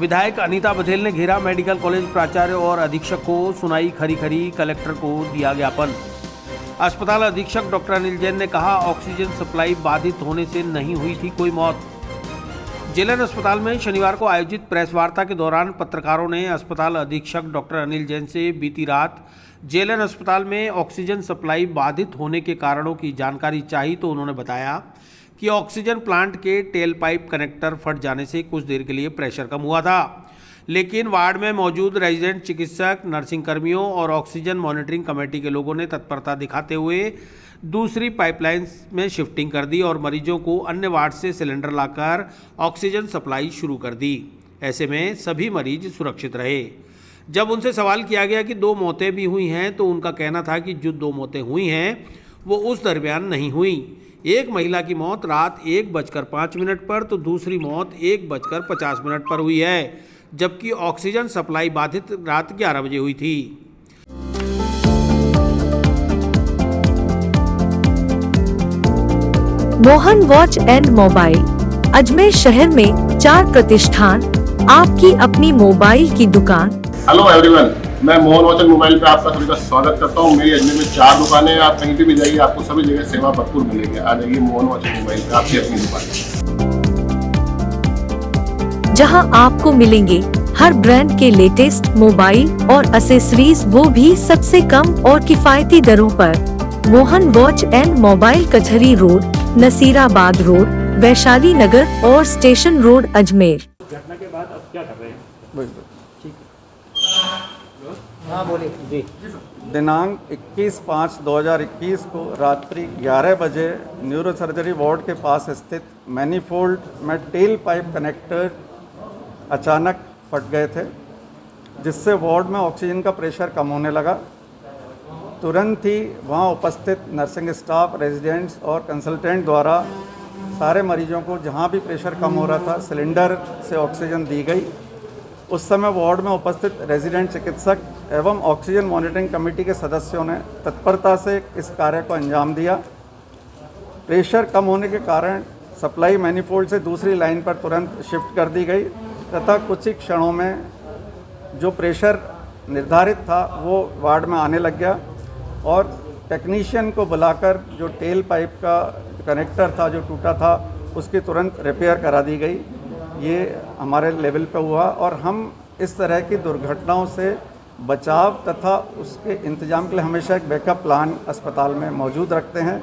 विधायक अनीता बघेल ने घेरा मेडिकल कॉलेज प्राचार्य और अधीक्षक को, सुनाई खरी खरी, कलेक्टर को दिया ज्ञापन। अस्पताल अधीक्षक डॉक्टर अनिल जैन ने कहा, ऑक्सीजन सप्लाई बाधित होने से नहीं हुई थी कोई मौत। जेएलएन अस्पताल में शनिवार को आयोजित प्रेस वार्ता के दौरान पत्रकारों ने अस्पताल अधीक्षक डॉक्टर अनिल जैन से बीती रात जेएलएन अस्पताल में ऑक्सीजन सप्लाई बाधित होने के कारणों की जानकारी चाही तो उन्होंने बताया कि ऑक्सीजन प्लांट के टेल पाइप कनेक्टर फट जाने से कुछ देर के लिए प्रेशर कम हुआ था, लेकिन वार्ड में मौजूद रेजिडेंट चिकित्सक, नर्सिंग कर्मियों और ऑक्सीजन मॉनिटरिंग कमेटी के लोगों ने तत्परता दिखाते हुए दूसरी पाइपलाइन में शिफ्टिंग कर दी और मरीजों को अन्य वार्ड से सिलेंडर लाकर ऑक्सीजन सप्लाई शुरू कर दी। ऐसे में सभी मरीज सुरक्षित रहे। जब उनसे सवाल किया गया कि 2 मौतें भी हुई हैं तो उनका कहना था कि जो 2 मौतें हुई हैं वो उस दरमियान नहीं हुई। एक महिला की मौत रात 1:05 पर तो दूसरी मौत 1:50 पर हुई है, जबकि ऑक्सीजन सप्लाई बाधित रात 11 बजे हुई थी। Mohan watch and mobile, Ajmer शहर में 4 प्रतिष्ठान, आपकी अपनी मोबाइल की दुकान। हेलो एवरीवन, मैं मोहन वॉच एंड मोबाइल पे आपका सभी का स्वागत करता हूँ। मेरी अजमेर में 4 दुकानें हैं। आप कहीं पे भी जाइए, आपको सभी जगह सेवा भरपूर मिलेगी। आ जाइए मोहन वॉच एंड मोबाइल पे, आपकी अपनी दुकान, जहां आपको मिलेंगे हर ब्रांड के लेटेस्ट मोबाइल और एसेसरीज, वो भी सबसे कम और किफायती दरों पर। मोहन वॉच एंड मोबाइल, कचहरी रोड, नसीराबाद रोड, वैशाली नगर और स्टेशन रोड, अजमेर। घटना के बाद अब क्या कर रहे हैं? ठीक है, हाँ बोलिए जी। दिनांक 21/5/2021 को रात्रि 11 बजे न्यूरो सर्जरी वार्ड के पास स्थित मैनीफोल्ड में टेल पाइप कनेक्टर अचानक फट गए थे, जिससे वार्ड में ऑक्सीजन का प्रेशर कम होने लगा। तुरंत ही वहां उपस्थित नर्सिंग स्टाफ, रेजिडेंट्स और कंसल्टेंट द्वारा सारे मरीजों को जहां भी प्रेशर कम हो रहा था सिलेंडर से ऑक्सीजन दी गई। उस समय वार्ड में उपस्थित रेजिडेंट चिकित्सक एवं ऑक्सीजन मॉनिटरिंग कमेटी के सदस्यों ने तत्परता से इस कार्य को अंजाम दिया। प्रेशर कम होने के कारण सप्लाई मैनीफोल्ड से दूसरी लाइन पर तुरंत शिफ्ट कर दी गई तथा कुछ ही क्षणों में जो प्रेशर निर्धारित था वो वार्ड में आने लग गया और टेक्नीशियन को बुलाकर जो टेल पाइप का कनेक्टर था जो टूटा था उसकी तुरंत रिपेयर करा दी गई। ये हमारे लेवल पे हुआ और हम इस तरह की दुर्घटनाओं से बचाव तथा उसके इंतजाम के लिए हमेशा एक बैकअप प्लान अस्पताल में मौजूद रखते हैं।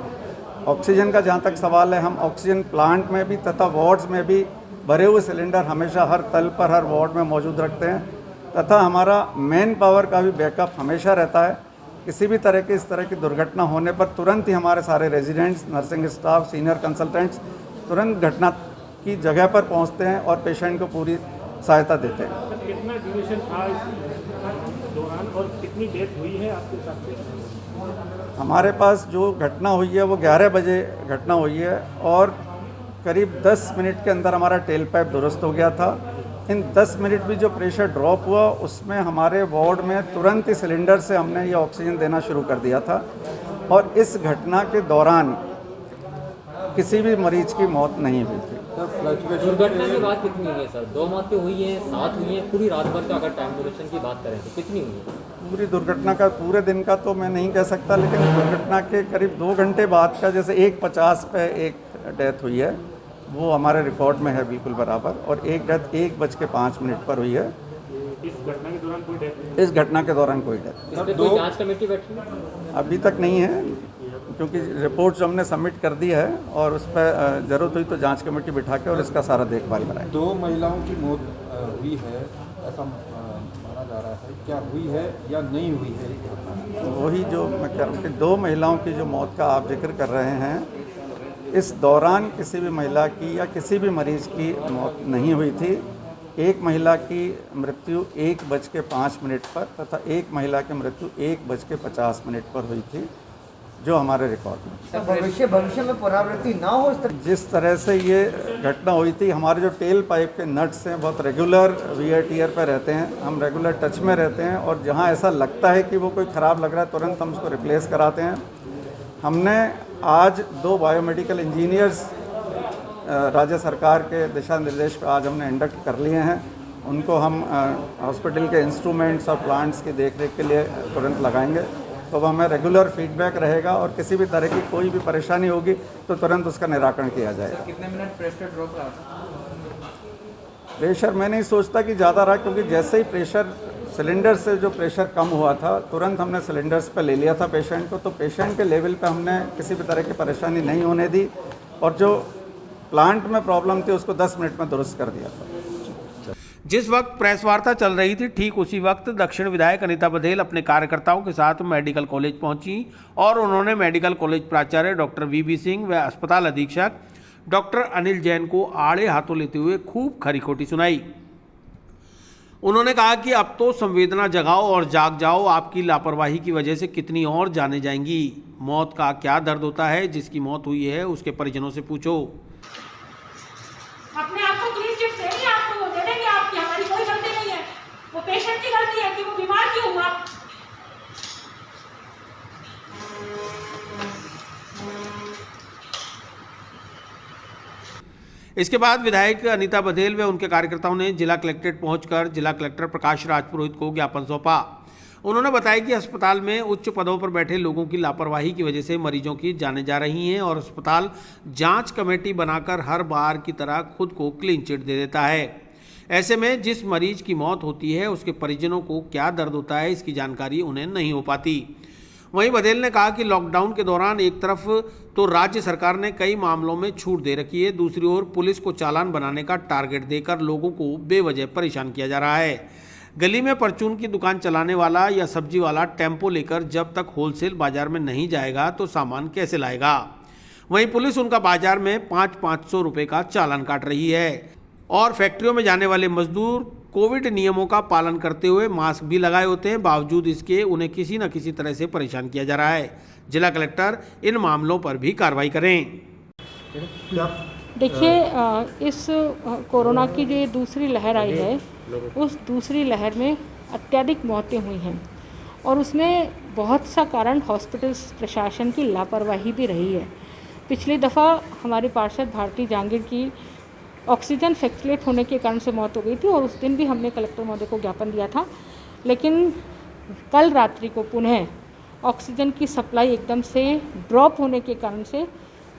ऑक्सीजन का जहाँ तक सवाल है, हम ऑक्सीजन प्लांट में भी तथा वार्ड्स में भी भरे हुए सिलेंडर हमेशा हर तल पर, हर वार्ड में मौजूद रखते हैं तथा हमारा मैन पावर का भी बैकअप हमेशा रहता है। किसी भी तरह की इस तरह की दुर्घटना होने पर तुरंत ही हमारे सारे residents, nursing staff, senior consultants तुरंत घटना की जगह पर पहुंचते हैं और पेशेंट को पूरी सहायता देते हैं। कितना ड्यूरेशन था इस दौरान और कितनी डेथ हुई है आपके हिसाब से? हमारे पास जो घटना हुई है वो 11 बजे घटना हुई है और करीब 10 मिनट के अंदर हमारा टेल पाइप दुरुस्त हो गया था। इन 10 मिनट भी जो प्रेशर ड्रॉप हुआ उसमें हमारे वार्ड में तुरंत ही सिलेंडर से हमने ये ऑक्सीजन देना शुरू कर दिया था और इस घटना के दौरान किसी भी मरीज की मौत नहीं हुई थी। दुर्घटना की बात कितनी हुई है सर? 2 मौतें हुई हैं, 7 हुई हैं, पूरी रात भर का अगर टाइम ड्यूरेशन की बात करें तो कितनी हुई है? पूरी दुर्घटना का पूरे दिन का तो मैं नहीं कह सकता, लेकिन दुर्घटना के करीब 2 घंटे बाद का जैसे 1:50 पे एक डेथ हुई है वो हमारे रिकॉर्ड में है बिल्कुल बराबर, और एक डेथ 1:05 पर हुई है। इस घटना के दौरान कोई डेथ? इस घटना के दौरान कोई डेथ इस पे कोई जांच कमेटी बैठी है? अभी तक नहीं है, क्योंकि रिपोर्ट जो हमने सबमिट कर दी है और उस पर ज़रूरत हुई तो जांच कमेटी बिठा के और इसका सारा देखभाल कराएं। 2 महिलाओं की मौत हुई है ऐसा माना जा रहा है, क्या हुई है या नहीं हुई है? वही जो मैं कह रहा हूँ कि 2 महिलाओं की जो मौत का आप जिक्र कर रहे हैं, इस दौरान किसी भी महिला की या किसी भी मरीज की मौत नहीं हुई थी। एक महिला की मृत्यु 1:05 पर तथा एक महिला की मृत्यु 1:50 पर हुई थी, जो हमारे रिकॉर्ड में। भविष्य में पुनरावृत्ति ना हो जिस तरह से ये घटना हुई थी, हमारे जो टेल पाइप के नट्स हैं बहुत रेगुलर VITR पर रहते हैं, हम रेगुलर टच में रहते हैं और जहाँ ऐसा लगता है कि वो कोई ख़राब लग रहा है तुरंत हम उसको रिप्लेस कराते हैं। हमने आज 2 बायोमेडिकल इंजीनियर्स राज्य सरकार के दिशा निर्देश पर आज हमने इंडक्ट कर लिए हैं उनको हम हॉस्पिटल के इंस्ट्रूमेंट्स और प्लांट्स की देखरेख के लिए तुरंत लगाएंगे। तो हमें रेगुलर फीडबैक रहेगा और किसी भी तरह की कोई भी परेशानी होगी तो तुरंत उसका निराकरण किया जाएगा। कितने मिनट प्रेशर ड्रॉप रहा था? प्रेशर मैं नहीं सोचता कि ज़्यादा रहा, क्योंकि जैसे ही प्रेशर सिलेंडर से जो प्रेशर कम हुआ था तुरंत हमने सिलेंडर्स पे ले लिया था पेशेंट को, तो पेशेंट के लेवल पे हमने किसी भी तरह की परेशानी नहीं होने दी और जो प्लांट में प्रॉब्लम थी उसको 10 मिनट में दुरुस्त कर दिया था। जिस वक्त प्रेस वार्ता चल रही थी ठीक उसी वक्त दक्षिण विधायक अनीता बघेल अपने कार्यकर्ताओं के साथ मेडिकल कॉलेज पहुंची और उन्होंने मेडिकल कॉलेज प्राचार्य डॉक्टर वीबी सिंह व अस्पताल अधीक्षक डॉक्टर अनिल जैन को आड़े हाथों लेते हुए खूब खरी खोटी सुनाई। उन्होंने कहा कि अब तो संवेदना जगाओ और जाग जाओ, आपकी लापरवाही की वजह से कितनी और जाने जाएंगी। मौत का क्या दर्द होता है, जिसकी मौत हुई है उसके परिजनों से पूछो। अपने आप को क्लीन चिट देंगे, आपको वो दे देंगे, आपकी हमारी कोई गलती नहीं है, वो पेशेंट की गलती है कि वो बीमार क्यों हुआ। इसके बाद विधायक अनीता बघेल व उनके कार्यकर्ताओं ने जिला कलेक्ट्रेट पहुंचकर जिला कलेक्टर प्रकाश राज पुरोहित को ज्ञापन सौंपा। उन्होंने बताया कि अस्पताल में उच्च पदों पर बैठे लोगों की लापरवाही की वजह से मरीजों की जानें जा रही हैं और अस्पताल जांच कमेटी बनाकर हर बार की तरह खुद को क्लीन चिट दे देता है। ऐसे में जिस मरीज की मौत होती है उसके परिजनों को क्या दर्द होता है इसकी जानकारी उन्हें नहीं हो पाती। वहीं बघेल ने कहा कि लॉकडाउन के दौरान एक तरफ तो राज्य सरकार ने कई मामलों में छूट दे रखी है, दूसरी ओर पुलिस को चालान बनाने का टारगेट देकर लोगों को बेवजह परेशान किया जा रहा है। गली में परचून की दुकान चलाने वाला या सब्जी वाला टेम्पो लेकर जब तक होलसेल बाजार में नहीं जाएगा तो सामान कैसे लाएगा। वहीं पुलिस उनका बाजार में 500 रुपये का चालान काट रही है और फैक्ट्रियों में जाने वाले मजदूर कोविड नियमों का पालन करते हुए मास्क भी लगाए होते हैं, बावजूद इसके उन्हें किसी न किसी तरह से परेशान किया जा रहा है। जिला कलेक्टर इन मामलों पर भी कार्रवाई करें। देखिए, इस कोरोना की जो दूसरी लहर आई है उस दूसरी लहर में अत्यधिक मौतें हुई हैं और उसमें बहुत सा कारण हॉस्पिटल प्रशासन की लापरवाही भी रही है। पिछली दफ़ा हमारे पार्षद भारती जहांगीर की ऑक्सीजन फ्लैक्चुएट होने के कारण से मौत हो गई थी और उस दिन भी हमने कलेक्टर महोदय को ज्ञापन दिया था, लेकिन कल रात्रि को पुनः ऑक्सीजन की सप्लाई एकदम से ड्रॉप होने के कारण से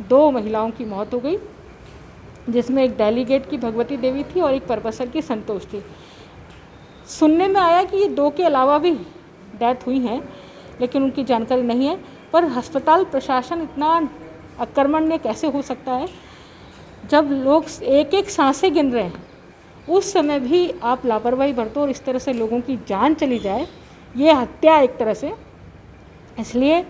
2 महिलाओं की मौत हो गई, जिसमें एक डेलीगेट की भगवती देवी थी और एक परबसर की संतोष थी। सुनने में आया कि ये 2 के अलावा भी डेथ हुई हैं, लेकिन उनकी जानकारी नहीं है। पर अस्पताल प्रशासन इतना अकर्मण्य कैसे हो सकता है, जब लोग एक एक सांसें गिन रहे हैं उस समय भी आप लापरवाही बरतो और इस तरह से लोगों की जान चली जाए, ये हत्या एक तरह से। इसलिए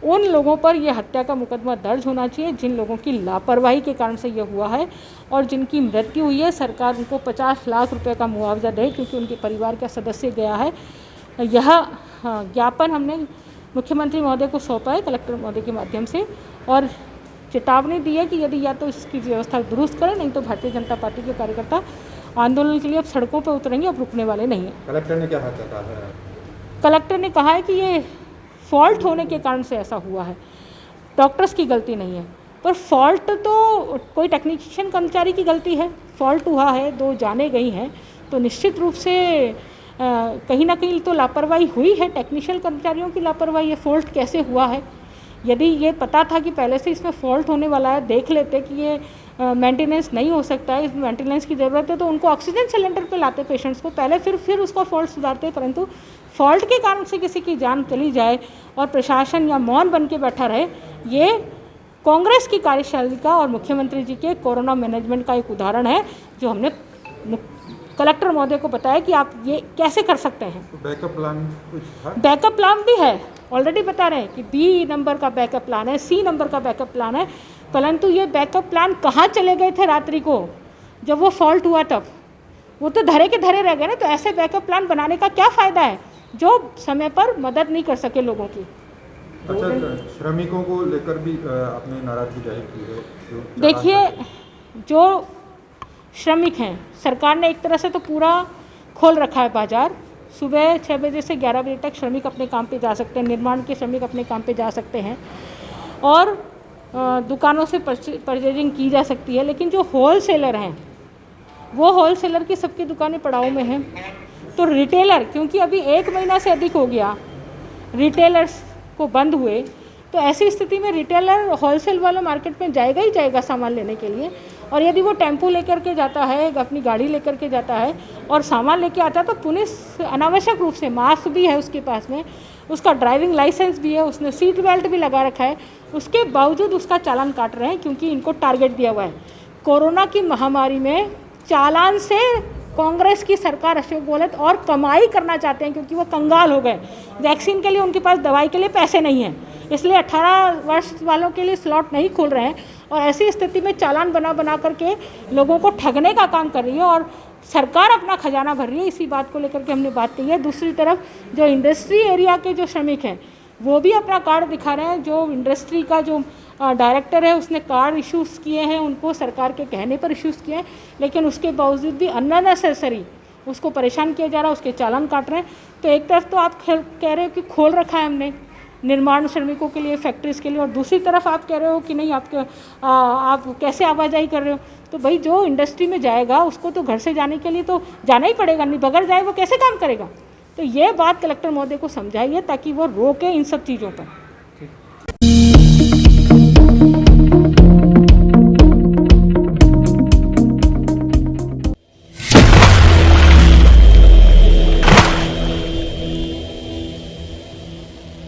उन लोगों पर यह हत्या का मुकदमा दर्ज होना चाहिए जिन लोगों की लापरवाही के कारण से यह हुआ है और जिनकी मृत्यु हुई है। सरकार उनको 50 लाख रुपए का मुआवजा दे, क्योंकि उनके परिवार का सदस्य गया है। यह ज्ञापन हमने मुख्यमंत्री महोदय को सौंपा है कलेक्टर महोदय के माध्यम से और चेतावनी दी है कि यदि या तो इसकी व्यवस्था दुरुस्त करें, नहीं तो भारतीय जनता पार्टी के कार्यकर्ता आंदोलन के लिए अब सड़कों पर उतरेंगे, अब रुकने वाले नहीं हैं। कलेक्टर ने क्या कहा है? कलेक्टर ने कहा है कि ये फॉल्ट होने के कारण से ऐसा हुआ है, डॉक्टर्स की गलती नहीं है। पर फॉल्ट तो कोई टेक्नीशियन कर्मचारी की गलती है, फॉल्ट हुआ है, 2 जाने गई हैं, तो निश्चित रूप से कहीं ना कहीं तो लापरवाही हुई है, टेक्नीशियन कर्मचारियों की लापरवाही है। फॉल्ट कैसे हुआ है, यदि ये पता था कि पहले से इसमें फॉल्ट होने वाला है, देख लेते कि ये मेंटेनेंस नहीं हो सकता है, इसमें मेंटेनेंस की ज़रूरत है, तो उनको ऑक्सीजन सिलेंडर पे लाते पेशेंट्स को पहले, फिर उसका फॉल्ट सुधारते। परंतु फॉल्ट के कारण से किसी की जान चली जाए और प्रशासन या मौन बन के बैठा रहे, ये कांग्रेस की कार्यशैली का और मुख्यमंत्री जी के कोरोना मैनेजमेंट का एक उदाहरण है, जो हमने कलेक्टर महोदय को बताया कि आप ये कैसे कर सकते हैं। तो बैकअप प्लान कुछ था? बैकअप प्लान भी है, ऑलरेडी बता रहे हैं कि B नंबर का बैकअप प्लान है, C नंबर का बैकअप प्लान है, परंतु ये बैकअप प्लान कहाँ चले गए थे रात्रि को जब वो फॉल्ट हुआ, तब वो तो धरे के धरे रह गए ना। तो ऐसे बैकअप प्लान बनाने का क्या फ़ायदा है जो समय पर मदद नहीं कर सके लोगों की। अच्छा, श्रमिकों को लेकर भी आपने नाराजगी जाहिर की है? देखिए, जो श्रमिक हैं, सरकार ने एक तरह से तो पूरा खोल रखा है बाज़ार। सुबह 6 बजे से 11 बजे तक श्रमिक अपने काम पे जा सकते हैं, निर्माण के श्रमिक अपने काम पे जा सकते हैं और दुकानों से परचेजिंग की जा सकती है। लेकिन जो होल सेलर हैं वो होलसेलर की सबकी दुकानें पड़ाव में हैं। तो रिटेलर, क्योंकि अभी 1 महीना से अधिक हो गया रिटेलर्स को बंद हुए, तो ऐसी स्थिति में रिटेलर होलसेल वाला मार्केट में जाएगा ही जाएगा सामान लेने के लिए। और यदि वो टेम्पो लेकर के जाता है, अपनी गाड़ी लेकर के जाता है और सामान लेके आता है, तो पुलिस अनावश्यक रूप से, मास्क भी है उसके पास में, उसका ड्राइविंग लाइसेंस भी है, उसने सीट बेल्ट भी लगा रखा है, उसके बावजूद उसका चालान काट रहे हैं क्योंकि इनको टारगेट दिया हुआ है। कोरोना की महामारी में चालान से कांग्रेस की सरकार, अशोक गहलोत और कमाई करना चाहते हैं क्योंकि वो कंगाल हो गए। वैक्सीन के लिए उनके पास दवाई के लिए पैसे नहीं हैं, इसलिए 18 वर्ष वालों के लिए स्लॉट नहीं खोल रहे हैं और ऐसी स्थिति में चालान बना करके लोगों को ठगने का काम कर रही है और सरकार अपना खजाना भर रही है। इसी बात को लेकर के हमने बात की है। दूसरी तरफ जो इंडस्ट्री एरिया के जो श्रमिक हैं वो भी अपना कार्ड दिखा रहे हैं। जो इंडस्ट्री का जो डायरेक्टर है उसने कार्ड इश्यूज़ किए हैं, उनको सरकार के कहने पर इश्यूज़ किए हैं, लेकिन उसके बावजूद भी अननेसेसरी उसको परेशान किया जा रहा है, उसके चालान काट रहे हैं। तो एक तरफ तो आप कह रहे हो कि खोल रखा है हमने निर्माण श्रमिकों के लिए, फैक्ट्रीज़ के लिए, और दूसरी तरफ आप कह रहे हो कि नहीं, आप कैसे आवाजाही कर रहे हो। तो भाई जो इंडस्ट्री में जाएगा उसको तो घर से जाने के लिए तो जाना ही पड़ेगा, नहीं बगैर जाए वो कैसे काम करेगा। तो ये बात कलेक्टर महोदय को समझाइए ताकि वो रोके इन सब चीज़ों पर।